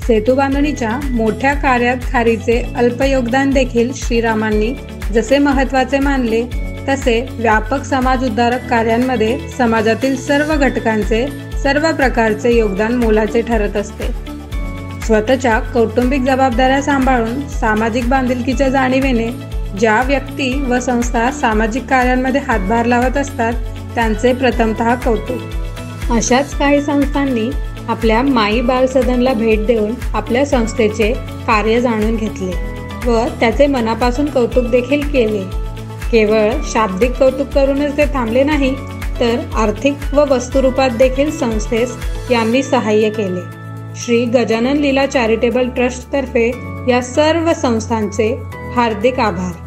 सेतू बांधणीच्या मोठ्या कार्यात खारीचे अल्प योगदान देखील श्रीरामांनी जसे महत्त्वाचे मानले, तसे व्यापक समाज उद्धारक कार्यांमध्ये समाजातील सर्व घटकांचे सर्व प्रकारचे योगदान मोलाचे ठरत असते. स्वतःच्या कौटुंबिक जबाबदाऱ्या सांभाळून सामाजिक बांधिलकीच्या जाणीवेने ज्या व्यक्ती व संस्था सामाजिक कार्यांमध्ये हातभार लावत असतात त्यांचे प्रथमतः कौतुक. अशाच काही संस्थांनी आपल्या माई बालसदनला भेट देऊन आपल्या संस्थेचे कार्य जाणून घेतले व त्याचे मनापासून कौतुक देखील केले. केवळ शाब्दिक कौतुक करूनच ते थांबले नाही, तर आर्थिक व वस्तुरूपात देखील संस्थेस यांनी सहाय्य केले. श्री गजानन लीला चॅरिटेबल ट्रस्टतर्फे या सर्व संस्थांचे हार्दिक आभार.